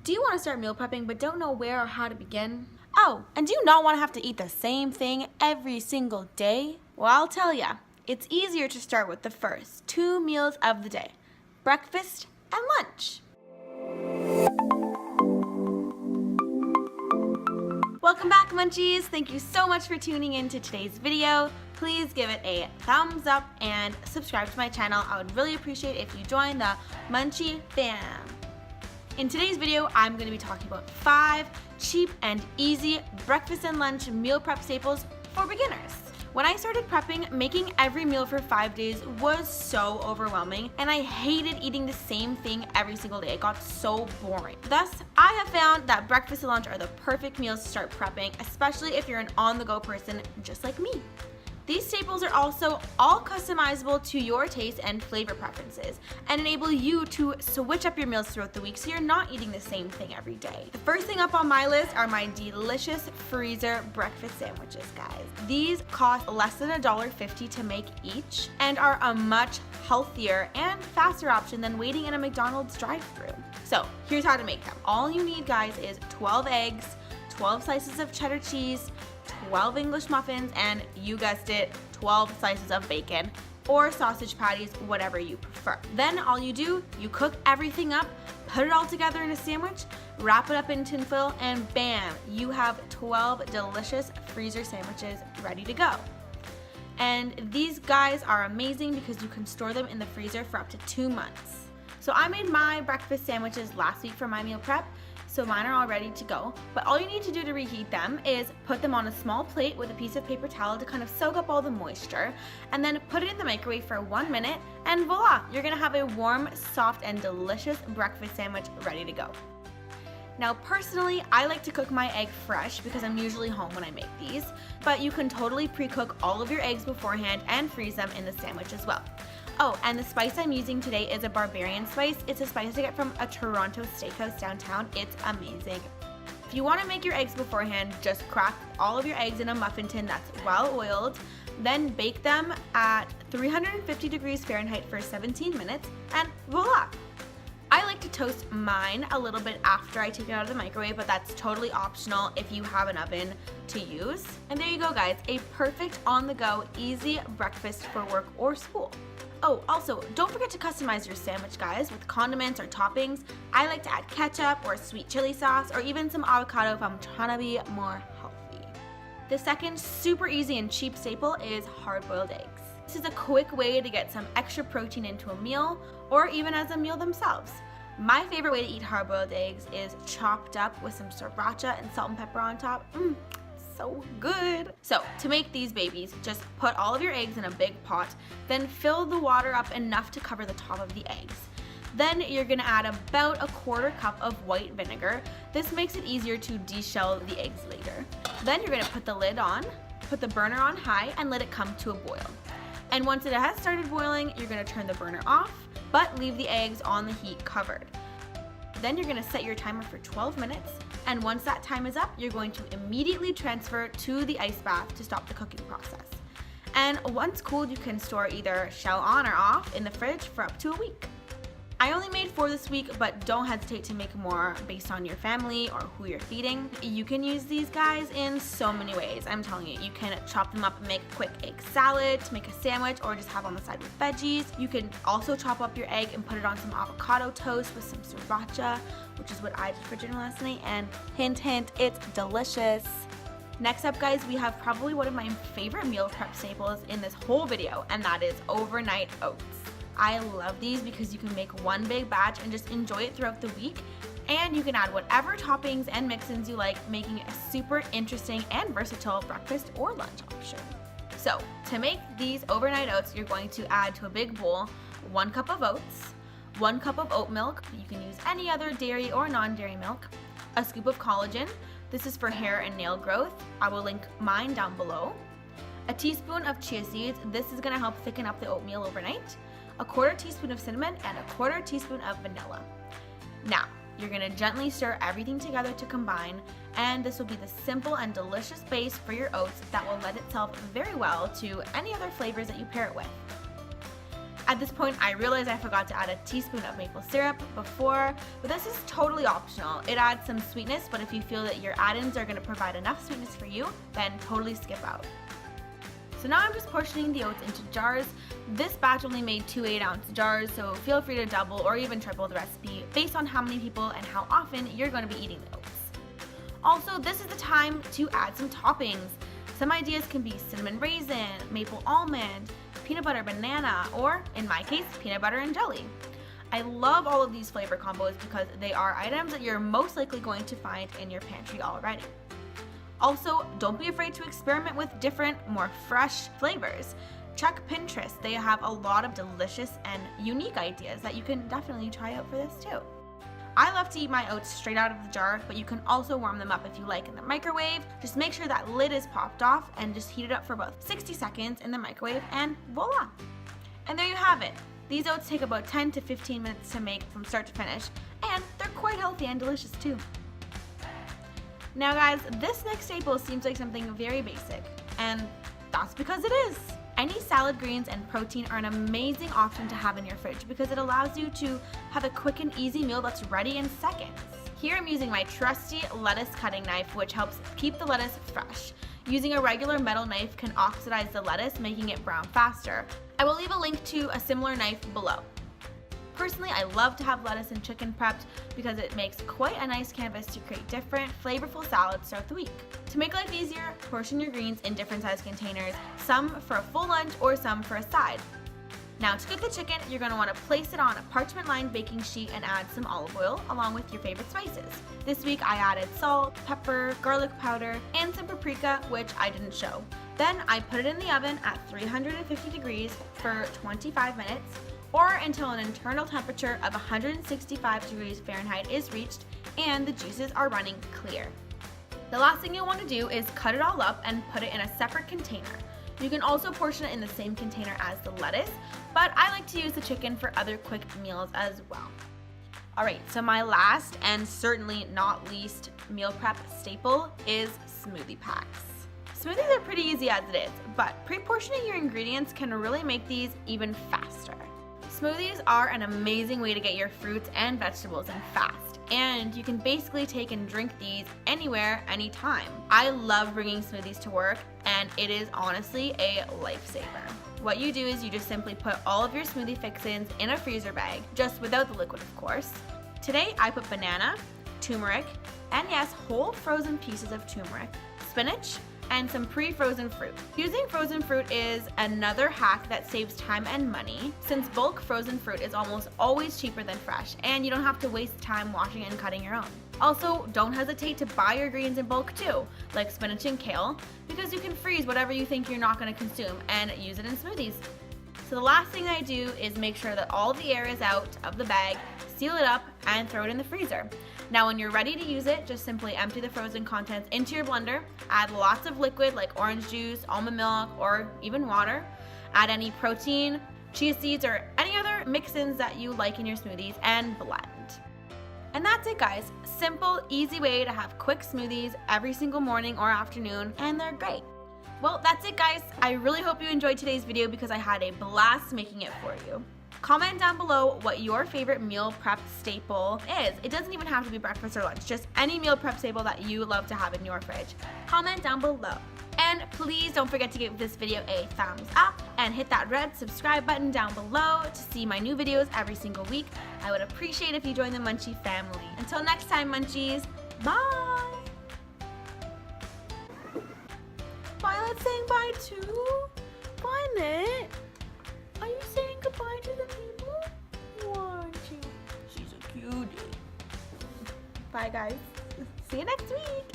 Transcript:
Do you want to start meal prepping but don't know where or how to begin? Oh, and do you not want to have to eat the same thing every single day? Well, I'll tell ya, it's easier to start with the first 2 meals of the day, breakfast and lunch. Welcome back, Munchies! Thank you so much for tuning in to today's video. Please give it a thumbs up and subscribe to my channel. I would really appreciate if you join the Munchie fam. In today's video, I'm going to be talking about 5 cheap and easy breakfast and lunch meal prep staples for beginners. When I started prepping, making every meal for 5 days was so overwhelming, and I hated eating the same thing every single day. It got so boring. Thus, I have found that breakfast and lunch are the perfect meals to start prepping, especially if you're an on-the-go person just like me. These staples are also all customizable to your taste and flavor preferences and enable you to switch up your meals throughout the week so you're not eating the same thing every day. The first thing up on my list are my delicious freezer breakfast sandwiches, guys. These cost less than $1.50 to make each and are a much healthier and faster option than waiting in a McDonald's drive-thru. So here's how to make them. All you need, guys, is 12 eggs, 12 slices of cheddar cheese, 12 English muffins, and you guessed it, 12 slices of bacon or sausage patties, whatever you prefer. Then all you do, you cook everything up, put it all together in a sandwich, wrap it up in tin foil, and bam, you have 12 delicious freezer sandwiches ready to go. And these guys are amazing because you can store them in the freezer for up to 2 months. So I made my breakfast sandwiches last week for my meal prep, so mine are all ready to go. But all you need to do to reheat them is put them on a small plate with a piece of paper towel to kind of soak up all the moisture, and then put it in the microwave for 1 minute, and voila, you're gonna have a warm, soft, and delicious breakfast sandwich ready to go. Now personally, I like to cook my egg fresh because I'm usually home when I make these, but you can totally pre-cook all of your eggs beforehand and freeze them in the sandwich as well. Oh, and the spice I'm using today is a barbarian spice. It's a spice I get from a Toronto steakhouse downtown. It's amazing. If you want to make your eggs beforehand, just crack all of your eggs in a muffin tin that's well oiled, then bake them at 350 degrees Fahrenheit for 17 minutes, and voila! I like to toast mine a little bit after I take it out of the microwave, but that's totally optional if you have an oven to use. And there you go, guys, a perfect on-the-go, easy breakfast for work or school. Oh, also, don't forget to customize your sandwich, guys, with condiments or toppings. I like to add ketchup or sweet chili sauce or even some avocado if I'm trying to be more healthy. The second super easy and cheap staple is hard-boiled eggs. This is a quick way to get some extra protein into a meal or even as a meal themselves. My favorite way to eat hard-boiled eggs is chopped up with some sriracha and salt and pepper on top. So good. So to make these babies, just put all of your eggs in a big pot, then fill the water up enough to cover the top of the eggs. Then you're gonna add about a 1/4 cup of white vinegar. This makes it easier to deshell the eggs later. Then you're gonna put the lid on, put the burner on high, and let it come to a boil. And once it has started boiling, you're gonna turn the burner off, but leave the eggs on the heat covered. Then you're gonna set your timer for 12 minutes, and once that time is up, you're going to immediately transfer to the ice bath to stop the cooking process. And once cooled, you can store either shell on or off in the fridge for up to a week. I only made 4 this week, but don't hesitate to make more based on your family or who you're feeding. You can use these guys in so many ways. I'm telling you, you can chop them up and make a quick egg salad to make a sandwich or just have on the side with veggies. You can also chop up your egg and put it on some avocado toast with some sriracha, which is what I did for dinner last night, and hint, hint, it's delicious. Next up, guys, we have probably one of my favorite meal prep staples in this whole video, and that is overnight oats. I love these because you can make one big batch and just enjoy it throughout the week, and you can add whatever toppings and mix-ins you like, making it a super interesting and versatile breakfast or lunch option. So to make these overnight oats, you're going to add to a big bowl 1 cup of oats, 1 cup of oat milk, you can use any other dairy or non-dairy milk, a scoop of collagen, this is for hair and nail growth, I will link mine down below, a teaspoon of chia seeds, this is going to help thicken up the oatmeal overnight, a 1/4 teaspoon of cinnamon, and a 1/4 teaspoon of vanilla. Now, you're gonna gently stir everything together to combine, and this will be the simple and delicious base for your oats that will lend itself very well to any other flavors that you pair it with. At this point, I realized I forgot to add a teaspoon of maple syrup before, but this is totally optional. It adds some sweetness, but if you feel that your add-ins are going to provide enough sweetness for you, then totally skip out. So now I'm just portioning the oats into jars. This batch only made 2 8-ounce jars, so feel free to double or even triple the recipe based on how many people and how often you're going to be eating the oats. Also, this is the time to add some toppings. Some ideas can be cinnamon raisin, maple almond, peanut butter banana, or in my case, peanut butter and jelly. I love all of these flavor combos because they are items that you're most likely going to find in your pantry already. Also, don't be afraid to experiment with different, more fresh flavors. Check Pinterest. They have a lot of delicious and unique ideas that you can definitely try out for this too. I love to eat my oats straight out of the jar, but you can also warm them up if you like in the microwave. Just make sure that lid is popped off and just heat it up for about 60 seconds in the microwave and voila! And there you have it. These oats take about 10 to 15 minutes to make from start to finish, and they're quite healthy and delicious too. Now guys, this next staple seems like something very basic, and that's because it is. Any salad greens and protein are an amazing option to have in your fridge because it allows you to have a quick and easy meal that's ready in seconds. Here I'm using my trusty lettuce cutting knife, which helps keep the lettuce fresh. Using a regular metal knife can oxidize the lettuce, making it brown faster. I will leave a link to a similar knife below. Personally, I love to have lettuce and chicken prepped because it makes quite a nice canvas to create different, flavorful salads throughout the week. To make life easier, portion your greens in different size containers, some for a full lunch or some for a side. Now to cook the chicken, you're going to want to place it on a parchment-lined baking sheet and add some olive oil along with your favorite spices. This week I added salt, pepper, garlic powder, and some paprika, which I didn't show. Then I put it in the oven at 350 degrees for 25 minutes, or until an internal temperature of 165 degrees Fahrenheit is reached and the juices are running clear. The last thing you'll want to do is cut it all up and put it in a separate container. You can also portion it in the same container as the lettuce, but I like to use the chicken for other quick meals as well. Alright, so my last and certainly not least meal prep staple is smoothie packs. Smoothies are pretty easy as it is, but pre-portioning your ingredients can really make these even faster. Smoothies are an amazing way to get your fruits and vegetables in fast, and you can basically take and drink these anywhere, anytime. I love bringing smoothies to work, and it is honestly a lifesaver. What you do is you just simply put all of your smoothie fixins in a freezer bag, just without the liquid of course. Today I put banana, turmeric, and yes, whole frozen pieces of turmeric, spinach, and some pre-frozen fruit. Using frozen fruit is another hack that saves time and money, since bulk frozen fruit is almost always cheaper than fresh, and you don't have to waste time washing and cutting your own. Also, don't hesitate to buy your greens in bulk too, like spinach and kale, because you can freeze whatever you think you're not going to consume and use it in smoothies. So the last thing I do is make sure that all the air is out of the bag, seal it up, and throw it in the freezer. Now when you're ready to use it, just simply empty the frozen contents into your blender, add lots of liquid like orange juice, almond milk, or even water, add any protein, chia seeds, or any other mix-ins that you like in your smoothies, and blend. And that's it guys, simple, easy way to have quick smoothies every single morning or afternoon, and they're great. Well, that's it guys. I really hope you enjoyed today's video because I had a blast making it for you. Comment down below what your favorite meal prep staple is. It doesn't even have to be breakfast or lunch, just any meal prep staple that you love to have in your fridge. Comment down below. And please don't forget to give this video a thumbs up and hit that red subscribe button down below to see my new videos every single week. I would appreciate if you join the Munchie family. Until next time, Munchies, bye! Violet's saying bye too? Violet, are you saying goodbye to the people? Aren't you? She's a cutie. Bye guys. See you next week.